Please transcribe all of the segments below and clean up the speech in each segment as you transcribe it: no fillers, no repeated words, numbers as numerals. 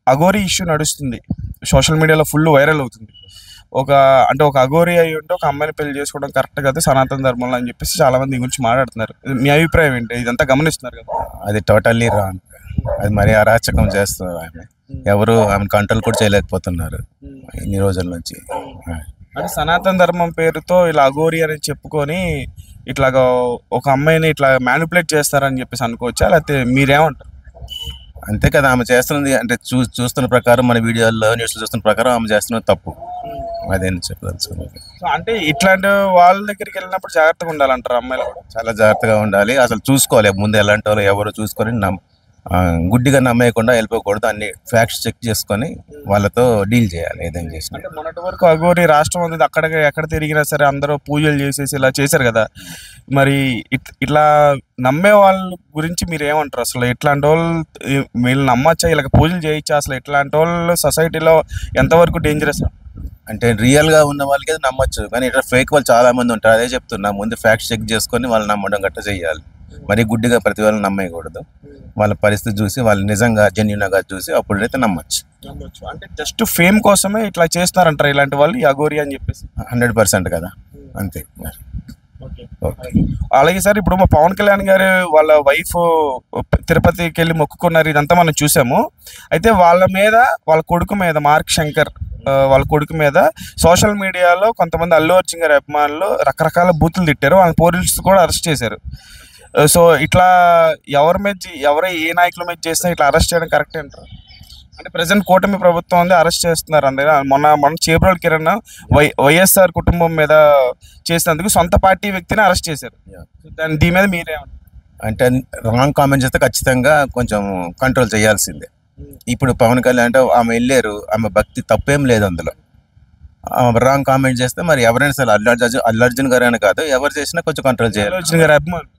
Aghori issue నడుస్తుంది, social మీడియాలో full viral అవుతుంది. ఒక అఘోరీ అయ్యి ఉంటే ఒక అమ్మాయిని పెళ్లి చేసుకోవడం కరెక్ట్ కదా సనాతన ధర్మంలో అని చెప్పేసి చాలా మంది దీని గురించి మాట్లాడుతున్నారు. మీ అభిప్రాయం ఏంటి? ఇదంతా గమనిస్తున్నారు కదా. అది టోటల్లీ రాంగ్. అది మరీ అరాచకం చేస్తున్నారు. ఎవరు ఆమె కంట్రోల్ కూడా చేయలేకపోతున్నారు ఇన్ని రోజుల నుంచి. అంటే సనాతన ధర్మం పేరుతో ఇలా అఘోరీ అని చెప్పుకొని ఇట్లాగా ఒక అమ్మాయిని ఇట్లా మ్యానిపులేట్ చేస్తారని చెప్పేసి అనుకోవచ్చా, లేకపోతే మీరేమంటారు? అంతే కదా, ఆమె చేస్తున్నది అంటే చూస్తున్న ప్రకారం, మన వీడియోల్లో న్యూస్లో చూస్తున్న ప్రకారం ఆమె చేస్తున్నది తప్పు. అదేం చెప్పదలుచుకున్నాను. సో అంటే ఇట్లాంటి వాళ్ళ దగ్గరికి వెళ్ళినప్పుడు జాగ్రత్తగా ఉండాలంటారు అమ్మాయిలు కూడా? చాలా జాగ్రత్తగా ఉండాలి. అసలు చూసుకోవాలి ముందు ఎలాంటి వాళ్ళు ఎవరు చూసుకొని గుడ్డిగా నమ్మేయకుండా వెళ్ళిపోకూడదు. అన్ని ఫ్యాక్ట్స్ చెక్ చేసుకొని వాళ్ళతో డీల్ చేయాలి ఏదైనా చేసిన. అంటే మొన్నటి వరకు అఘోరీ రాష్ట్రం అనేది ఎక్కడ తిరిగినా సరే అందరూ పూజలు చేసేసి ఇలా చేశారు కదా. మరి ఇట్లా నమ్మే వాళ్ళ గురించి మీరు ఏమంటారు? అసలు ఇట్లాంటి వాళ్ళు వీళ్ళు నమ్మచ్చా, ఇలా పూజలు చేయొచ్చా? అసలు ఇట్లాంటి వాళ్ళు సొసైటీలో ఎంతవరకు డేంజరస్? అంటే రియల్గా ఉన్న వాళ్ళకి నమ్మచ్చు, కానీ ఇట్లా ఫేక్ వాళ్ళు చాలా మంది ఉంటారు. అదే చెప్తున్నా, ముందు ఫ్యాక్ట్స్ చెక్ చేసుకొని వాళ్ళు నమ్మడం గట్ట చేయాలి. మరి గుడ్డిగా ప్రతి వాళ్ళని నమ్మేయకూడదు. వాళ్ళ పరిస్థితి చూసి వాళ్ళు నిజంగా జెన్యున్గా చూసి అప్పుడైతే నమ్మచ్చు. అంటే జస్ట్ ఫేమ్ కోసమే ఇట్లా చేస్తున్నారంటారు ఇలాంటి వాళ్ళు, ఈ అఘోరీ అని చెప్పేసి? 100% కదా, అంతే. అలాగే సార్, ఇప్పుడు మా పవన్ కళ్యాణ్ గారు వాళ్ళ వైఫ్ తిరుపతికి వెళ్ళి మొక్కుకున్నారు, ఇదంతా మనం చూసాము. అయితే వాళ్ళ కొడుకు మీద మార్క్ శంకర్ వాళ్ళ కొడుకు మీద సోషల్ మీడియాలో కొంతమంది అల్లు అర్జున్ గారి అభిమానులు రకరకాల బూతులు తిట్టారు. వాళ్ళ పోలీసులు కూడా అరెస్ట్ చేశారు. సో ఇట్లా ఏ నాయకుల మీద చేసినా ఇట్లా అరెస్ట్ చేయడం కరెక్ట్ అంటారు? అంటే ప్రజెంట్ కూటమి ప్రభుత్వం ఉంది, అరెస్ట్ చేస్తున్నారు అందరూ. మొన్న చేబ్రోలు కిరణ్ వైఎస్ఆర్ కుటుంబం మీద చేసినందుకు సొంత పార్టీ వ్యక్తిని అరెస్ట్ చేశారు. దీని మీద మీరేమంటారు? అంటే రాంగ్ కామెంట్ చేస్తే ఖచ్చితంగా కొంచెం కంట్రోల్ చేయాల్సిందే. ఇప్పుడు పవన్ కళ్యాణ్ అంటే ఆమె వెళ్ళారు, ఆమె భక్తి తప్పేం లేదు అందులో. రాంగ్ కామెంట్ చేస్తే మరి ఎవరైనా సరే అల్లు అర్జున్ గారు అని కాదు, ఎవరు చేసినా కొంచెం కంట్రోల్ చేయాలి. అర్జున్ గారి అభిమానులు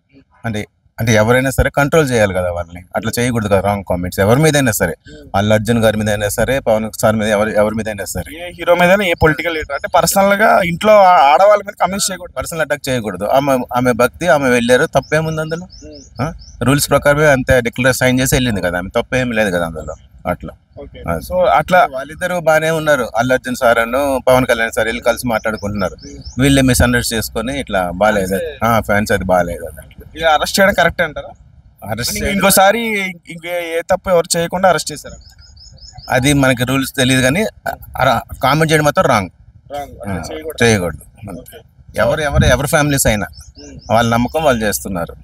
అంటే ఎవరైనా సరే కంట్రోల్ చేయాలి కదా వాళ్ళని. అట్లా చేయకూడదు కదా రాంగ్ కామెంట్స్ ఎవరి మీద అయినా సరే. అల్లు అర్జున్ గారి మీద అయినా సరే, పవన్ సార్ మీద, ఎవరి మీద అయినా సరే, ఏ హీరో మీద, ఏ పొలిటికల్ లీడర్ అంటే పర్సనల్ గా ఇంట్లో ఆడవాళ్ళ మీద కమెంట్స్ చేయకూడదు, పర్సనల్ అటాక్ చేయకూడదు. ఆమె భక్తి, ఆమె వెళ్ళారు, తప్పేముంది అందులో? రూల్స్ ప్రకారమే అంతే డిక్లేర్ సైన్ చేసి వెళ్ళింది కదా, ఆమె తప్పేమి లేదు కదా అందులో. అట్లా సో అట్లా వాళ్ళిద్దరు బాగానే ఉన్నారు. అల్లు అర్జున్ సార్ అను పవన్ కళ్యాణ్ సార్ వెళ్ళి కలిసి మాట్లాడుకుంటున్నారు. వీళ్ళే మిస్అండర్స్టాండ్ చేసుకొని ఇట్లా బాగాలేదు, ఫ్యాన్స్ అది బాగాలేదు. అరెస్ట్ చేయడం కరెక్ట్ అంటారా? అరెస్ట్ ఇంకోసారి ఏ తప్పు ఎవరు చేయకుండా అరెస్ట్ చేశారు, అది మనకి రూల్స్ తెలియదు, కానీ కామెంట్ చేయడం మాత్రం రాంగ్, చేయకూడదు. ఎవరి ఫ్యామిలీస్ అయినా వాళ్ళ నమ్మకం వాళ్ళు చేస్తున్నారు.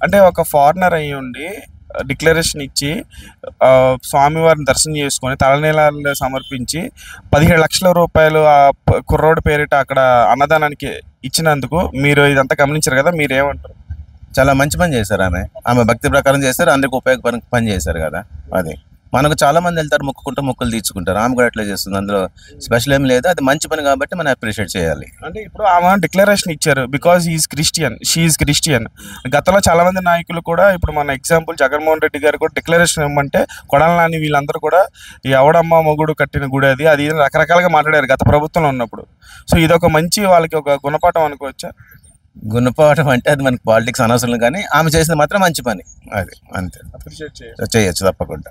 అంటే ఒక ఫారినర్ అయ్యి ఉండి డిక్లరేషన్ ఇచ్చి స్వామివారిని దర్శనం చేసుకొని తలనీలాలు సమర్పించి 17 లక్షల రూపాయలు ఆ కుర్రోడి పేరిట అక్కడ అన్నదానానికి ఇచ్చినందుకు మీరు ఇదంతా గమనించారు కదా, మీరేమంటారు? చాలా మంచి పని చేశారు. ఆమె భక్తి ప్రకారం చేశారు, అందరికి ఉపయోగపడే పని చేశారు కదా. అది మనకు చాలా మంది వెళ్తారు, మొక్కులు తీర్చుకుంటారు. ఆమె కూడా అట్లా చేస్తుంది, అందులో స్పెషల్ ఏం లేదు. అది మంచి పని కాబట్టి మనం అప్రిషియేట్ చేయాలి. అంటే ఇప్పుడు ఆమె డిక్లరేషన్ ఇచ్చారు బికాజ్ షీఈస్ క్రిస్టియన్. గతంలో చాలా మంది నాయకులు కూడా, ఇప్పుడు మన ఎగ్జాంపుల్ జగన్మోహన్ రెడ్డి గారు కూడా డిక్లరేషన్ ఇవ్వమంటే కొడాలి నాని వీళ్ళందరూ కూడా ఎవడమ్మ మొగుడు కట్టిన గుడి అది రకరకాలుగా మాట్లాడారు గత ప్రభుత్వంలో ఉన్నప్పుడు. సో ఇదొక మంచి వాళ్ళకి ఒక గుణపాఠం అనుకోవచ్చా? గుణపాఠం అంటే అది మనకి పాలిటిక్స్ అనవసరం, కానీ ఆమె చేసింది మాత్రం మంచి పని. అది అంతే, అప్రిషియేట్ చేయొచ్చు తప్పకుండా.